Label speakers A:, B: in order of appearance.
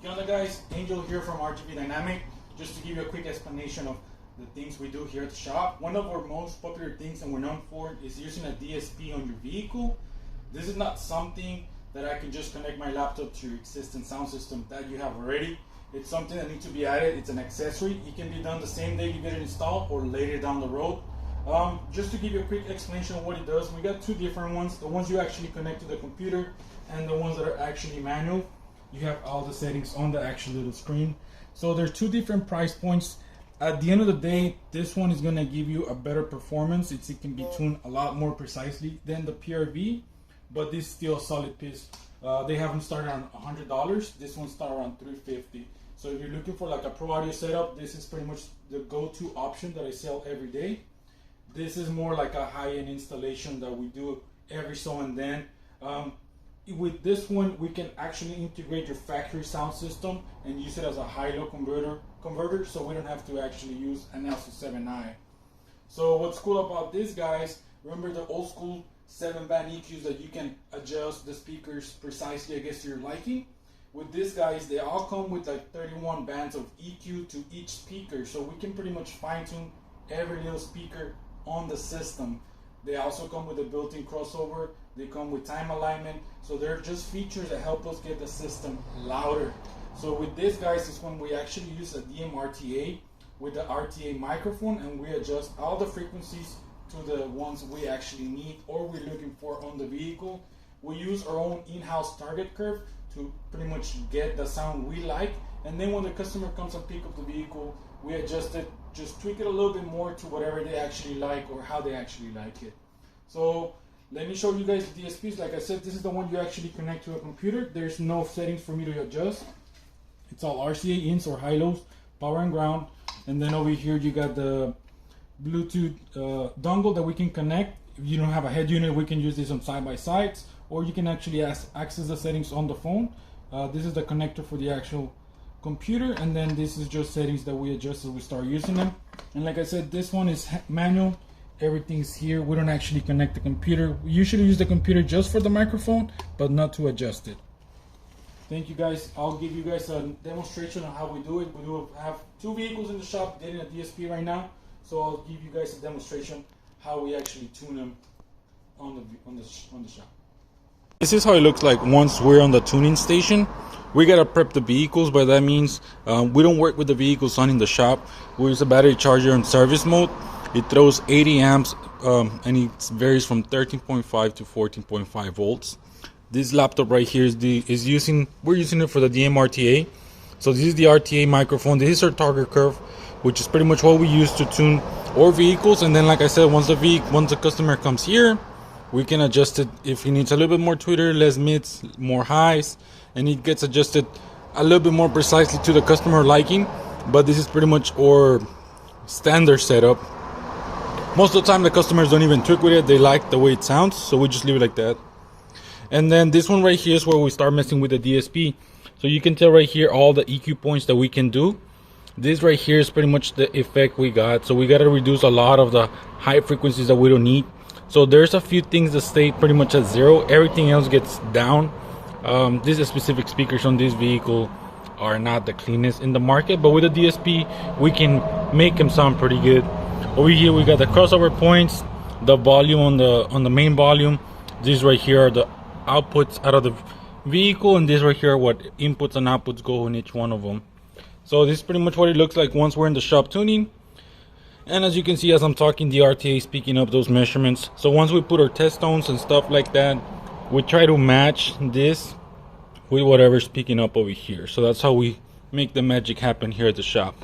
A: Hey guys, Angel here from RGB Dynamic. Just to give you a quick explanation of the things we do here at the shop. One of our most popular things and we're known for is using a DSP on your vehicle. This is not something that I can just connect my laptop to your existing sound system that you have already. It's something that needs to be added. It's an accessory. It can be done the same day you get it installed or later down the road. Just to give you a quick explanation of what it does, we got two different ones. The ones you actually connect to the computer and the ones that are actually manual. You have all the settings on the actual little screen. So there's two different price points. At the end of the day, this one is going to give you a better performance. It can be tuned a lot more precisely than the PRV, but this is still a solid piece. They haven't started on $100. This one started around $350. So if you're looking for like a pro audio setup, this is pretty much the go-to option that I sell every day. This is more like a high-end installation that we do every so and then. With this one, we can actually integrate your factory sound system and use it as a high-low converter, so we don't have to actually use an LC7i. So what's cool about this, guys, remember the old school 7-band EQs that you can adjust the speakers precisely against your liking? With this, guys, they all come with like 31 bands of EQ to each speaker, so we can pretty much fine-tune every little speaker on the system. They also come with a built-in crossover. They come with time alignment. So they're just features that help us get the system louder. So with this, guys, is when we actually use a DM-RTA with the RTA microphone, and we adjust all the frequencies to the ones we actually need or we're looking for on the vehicle. We use our own in-house target curve to pretty much get the sound we like. And then when the customer comes and pick up the vehicle, we adjust it, just tweak it a little bit more to whatever they actually like or how they actually like it. So let me show you guys the DSPs. Like I said, this is the one you actually connect to a computer. There's no settings for me to adjust. It's all RCA ins or high-lows, power and ground. And then over here you got the Bluetooth dongle that we can connect. If you don't have a head unit, we can use this on side-by-sides, or you can actually access the settings on the phone. This is the connector for the actual computer, and then this is just settings that we adjust as we start using them. And like I said, this one is manual. Everything's here. We don't actually connect the computer. We usually use the computer just for the microphone, but not to adjust it. Thank you, guys. I'll give you guys a demonstration on how we do it. We do have two vehicles in the shop getting a DSP right now, so I'll give you guys a demonstration how we actually tune them on the shop. This is how it looks like once we're on the tuning station. We gotta prep the vehicles, but that means we don't work with the vehicles on in the shop. We use a battery charger in service mode. It throws 80 amps and it varies from 13.5 to 14.5 volts. This laptop right here we're using it for the DM-RTA. So this is the RTA microphone. This is our target curve, which is pretty much what we use to tune our vehicles. And then, like I said, once the customer comes here, we can adjust it if he needs a little bit more tweeter, less mids, more highs, and it gets adjusted a little bit more precisely to the customer liking. But this is pretty much our standard setup. Most of the time the customers don't even tweak with it. They like the way it sounds, so we just leave it like that. And then this one right here is where we start messing with the DSP. So you can tell right here all the EQ points that we can do. This right here is pretty much the effect we got. So we got to reduce a lot of the high frequencies that we don't need. So there's a few things that stay pretty much at zero. Everything else gets down. These specific speakers on this vehicle are not the cleanest in the market, but with the DSP we can make them sound pretty good. Over here we got the crossover points, the volume on the main volume. These right here are the outputs out of the vehicle, and this right here are what inputs and outputs go in each one of them. So this is pretty much what it looks like once we're in the shop tuning. And as you can see, as I'm talking, the RTA is picking up those measurements. So once we put our test tones and stuff like that, we try to match this with whatever's picking up over here. So that's how we make the magic happen here at the shop.